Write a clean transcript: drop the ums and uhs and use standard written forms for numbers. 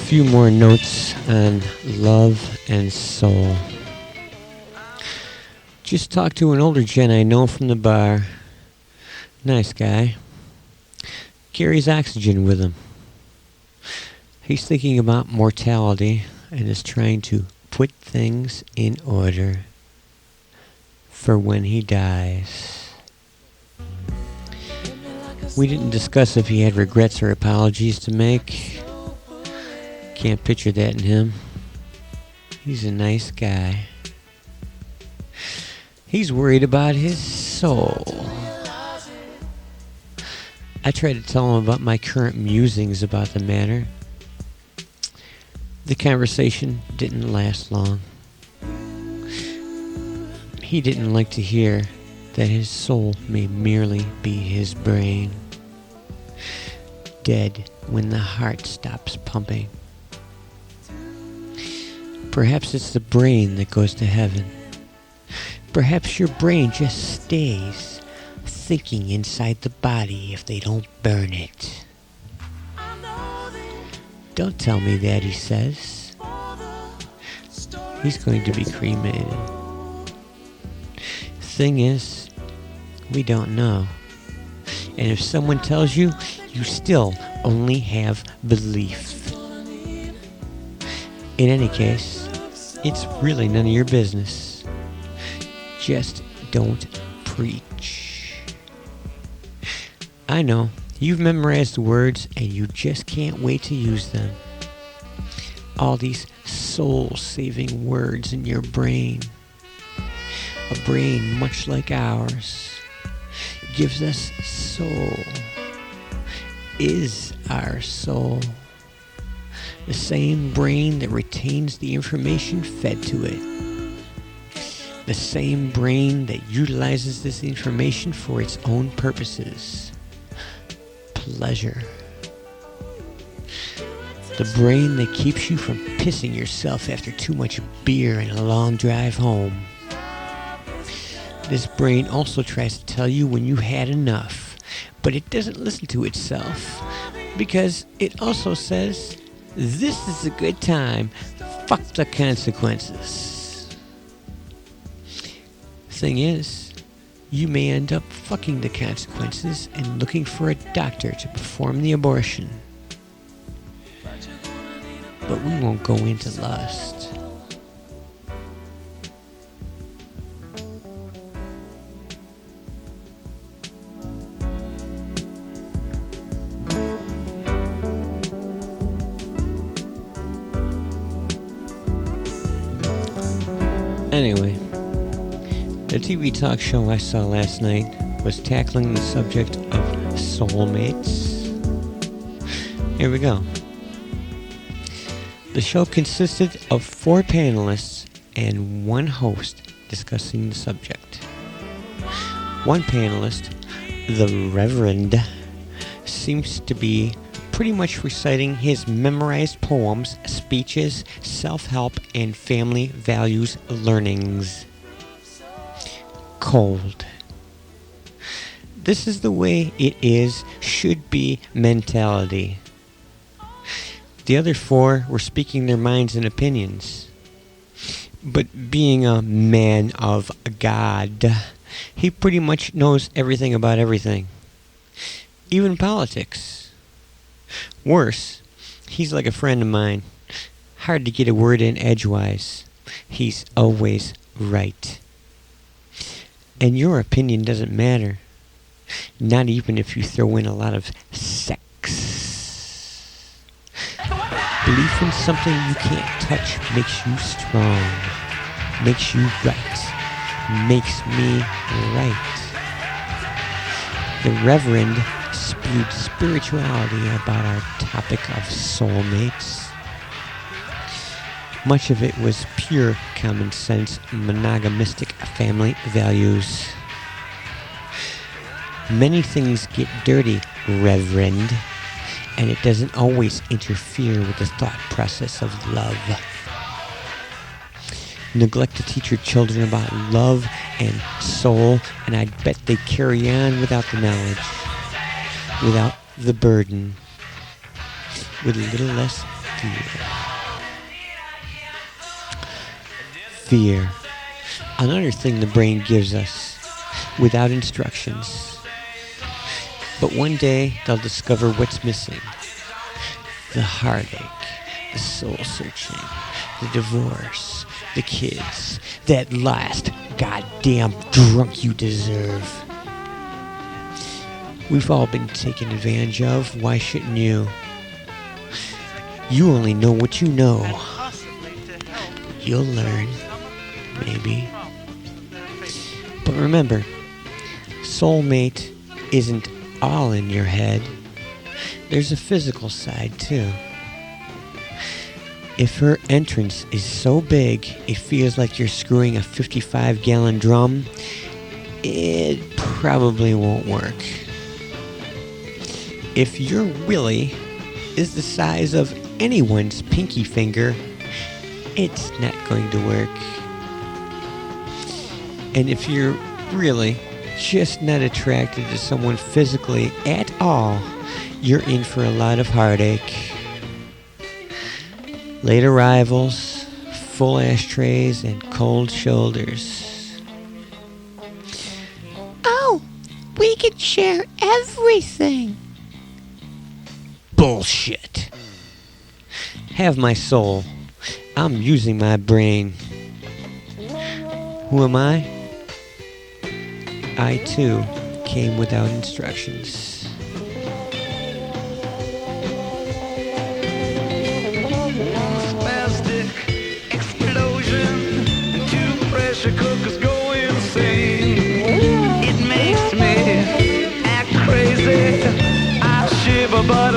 few more notes on love and soul. Just talked to an older gent I know from the bar. Nice guy. Carries oxygen with him. He's thinking about mortality and is trying to put things in order for when he dies. We didn't discuss if he had regrets or apologies to make. Can't picture that in him. He's a nice guy. He's worried about his soul. I tried to tell him about my current musings about the matter. The conversation didn't last long. He didn't like to hear that his soul may merely be his brain, dead when the heart stops pumping. Perhaps it's the brain that goes to heaven. Perhaps your brain just stays thinking inside the body if they don't burn it. Don't tell me that, he says. He's going to be cremated. Thing is, we don't know. And if someone tells you, you still only have belief. In any case, it's really none of your business. Just don't preach. I know, you've memorized the words and you just can't wait to use them. All these soul-saving words in your brain. A brain much like ours gives us soul. Is our soul. The same brain that retains the information fed to it. The same brain that utilizes this information for its own purposes. Pleasure. The brain that keeps you from pissing yourself after too much beer and a long drive home. This brain also tries to tell you when you had enough, but it doesn't listen to itself because it also says, this is a good time, fuck the consequences. Thing is, you may end up fucking the consequences and looking for a doctor to perform the abortion. But we won't go into lust. Anyway, the TV talk show I saw last night was tackling the subject of soulmates. Here we go. The show consisted of 4 panelists and 1 host discussing the subject. One panelist, the Reverend, seems to be pretty much reciting his memorized poems, speeches, self-help, and family values learnings. Cold. This is the way it is, should be mentality. The other 4 were speaking their minds and opinions. But being a man of God, he pretty much knows everything about everything. Even politics. Worse, he's like a friend of mine. Hard to get a word in edgewise. He's always right. And your opinion doesn't matter. Not even if you throw in a lot of sex. Belief in something you can't touch makes you strong. Makes you right. Makes me right. The Reverend spewed spirituality about our topic of soulmates. Much of it was pure common sense, monogamistic family values. Many things get dirty, Reverend, and it doesn't always interfere with the thought process of love. Neglect to teach your children about love and soul, and I'd bet they carry on without the knowledge, without the burden, with a little less Fear. Another thing the brain gives us without instructions. But one day they'll discover what's missing. The heartache, the soul searching, the divorce, the kids, that last goddamn drunk you deserve. We've all been taken advantage of. Why shouldn't you? You only know what you know. You'll learn, maybe. But remember, soulmate isn't all in your head. There's a physical side too. If her entrance is so big it feels like you're screwing a 55-gallon drum, it probably won't work. If your willy is the size of anyone's pinky finger, it's not going to work. And if you're really just not attracted to someone physically at all, you're in for a lot of heartache. Late arrivals, full ashtrays, and cold shoulders. Oh, we can share everything. Bullshit. Have my soul. I'm using my brain. Who am I? I too came without instructions. Spastic explosion, two pressure cookers go insane. It makes me act crazy. I shiver but